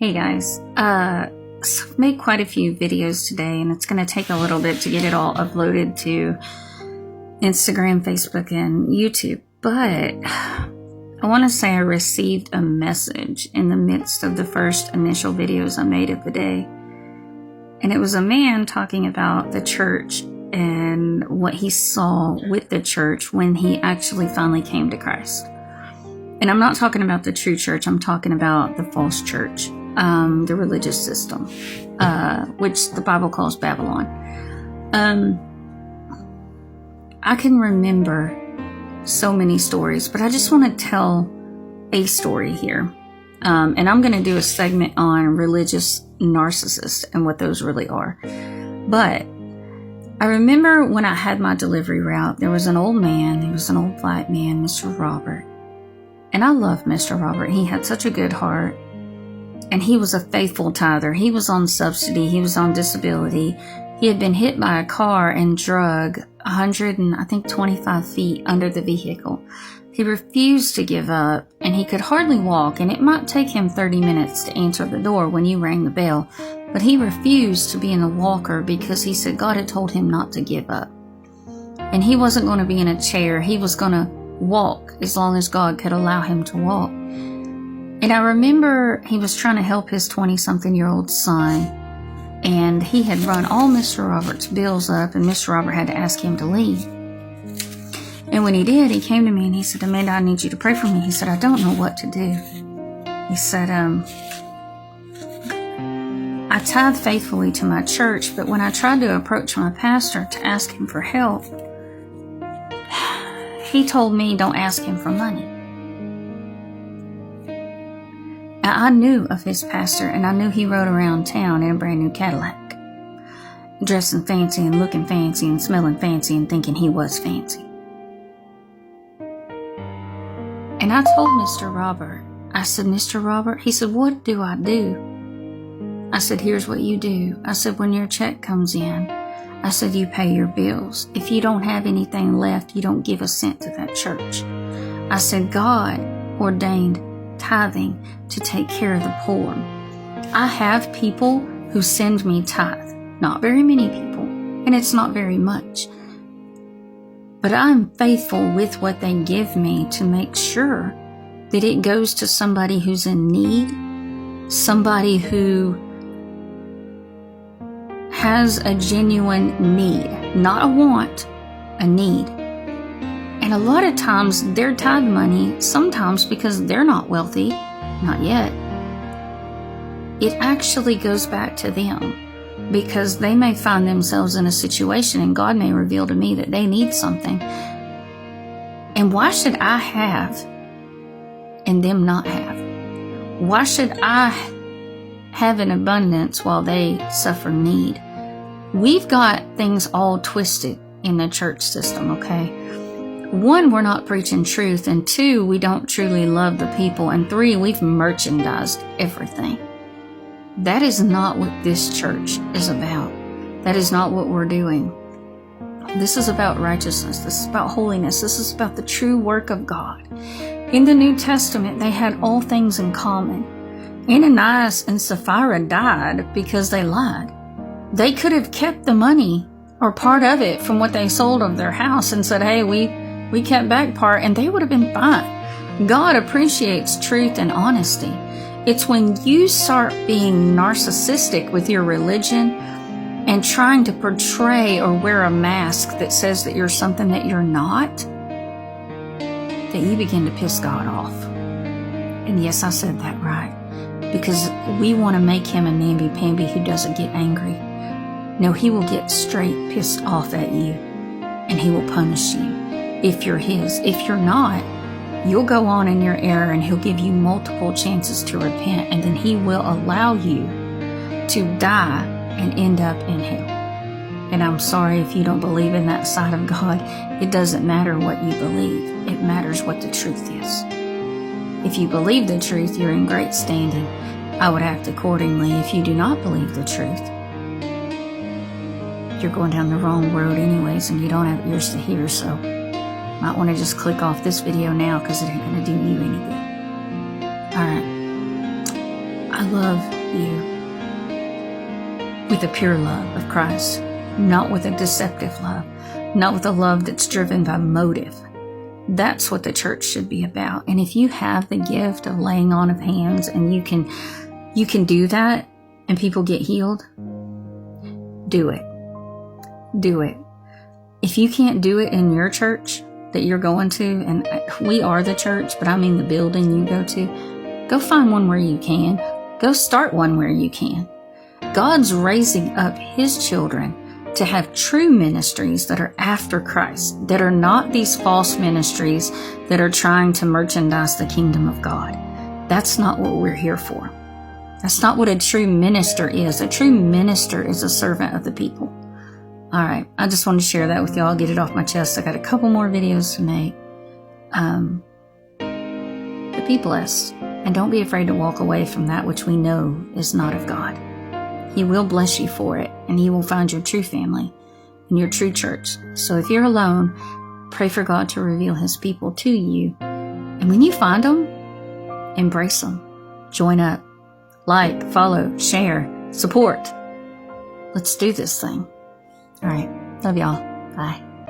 Hey guys, so I've made quite a few videos today and it's going to take a little bit to get it all uploaded to Instagram, Facebook, and YouTube, but I want to say I received a message in the midst of the first initial videos I made of the day, and it was a man talking about the church and what he saw with the church when he actually finally came to Christ. And I'm not talking about the true church, I'm talking about the false church. The religious system, which the Bible calls Babylon. I can remember so many stories, but I just want to tell a story here. And I'm going to do a segment on religious narcissists and what those really are. But I remember when I had my delivery route, there was an old man, he was an old black man, Mr. Robert. And I love Mr. Robert. He had such a good heart. And he was a faithful tither. He was on subsidy. He was on disability. He had been hit by a car and drug 125 feet under the vehicle. He refused to give up, and he could hardly walk, and it might take him 30 minutes to answer the door when you rang the bell. But he refused to be in a walker because he said God had told him not to give up. And he wasn't going to be in a chair. He was going to walk as long as God could allow him to walk. And I remember he was trying to help his 20-something-year-old son, and he had run all Mr. Robert's bills up, and Mr. Robert had to ask him to leave. And when he did, he came to me and he said, "Amanda, I need you to pray for me." He said, "I don't know what to do." He said, "I tithe faithfully to my church, but when I tried to approach my pastor to ask him for help, he told me don't ask him for money." I knew of his pastor, and I knew he rode around town in a brand new Cadillac, dressing fancy and looking fancy and smelling fancy and thinking he was fancy. And I told Mr. Robert, I said, "Mr. Robert," he said, "what do I do?" I said, "Here's what you do." I said, "When your check comes in," I said, "you pay your bills. If you don't have anything left, you don't give a cent to that church." I said, "God ordained tithing to take care of the poor. I have people who send me tithe, not very many people, and it's not very much, but I'm faithful with what they give me to make sure that it goes to somebody who's in need, somebody who has a genuine need, not a want, a need. And a lot of times their tithe money, sometimes because they're not wealthy, not yet, it actually goes back to them because they may find themselves in a situation and God may reveal to me that they need something. And why should I have and them not have? Why should I have an abundance while they suffer need? We've got things all twisted in the church system, okay? One, we're not preaching truth, and two, we don't truly love the people, and three, we've merchandised everything. That is not what this church is about. That is not what we're doing. This is about righteousness. This is about holiness. This is about the true work of God. In the New Testament, they had all things in common. Ananias and Sapphira died because they lied. They could have kept the money or part of it from what they sold of their house and said, "Hey, we kept back part," and they would have been fine. God appreciates truth and honesty. It's when you start being narcissistic with your religion and trying to portray or wear a mask that says that you're something that you're not, that you begin to piss God off. And yes, I said that right. Because we want to make him a namby-pamby who doesn't get angry. No, he will get straight pissed off at you, and he will punish you if you're his. If you're not, you'll go on in your error, and he'll give you multiple chances to repent, and then he will allow you to die and end up in hell. And I'm sorry if you don't believe in that side of God. It doesn't matter what you believe. It matters what the truth is. If you believe the truth, you're in great standing. I would act accordingly. If you do not believe the truth, you're going down the wrong road anyways, and you don't have ears to hear, so might want to just click off this video now because it ain't going to do you any good. Alright. I love you with the pure love of Christ, not with a deceptive love, not with a love that's driven by motive. That's what the church should be about. And if you have the gift of laying on of hands and you can do that and people get healed, do it. Do it. If you can't do it in your church that you're going to, and we are the church, but I mean the building you go to, go find one where you can. Go start one where you can. God's raising up His children to have true ministries that are after Christ, that are not these false ministries that are trying to merchandise the kingdom of God. That's not what we're here for. That's not what a true minister is. A true minister is a servant of the people. All right, I just wanted to share that with y'all. I'll get it off my chest. I got a couple more videos to make. But be blessed, and don't be afraid to walk away from that which we know is not of God. He will bless you for it, and He will find your true family and your true church. So if you're alone, pray for God to reveal His people to you. And when you find them, embrace them. Join up. Like, follow, share, support. Let's do this thing. All right. Love y'all. Bye.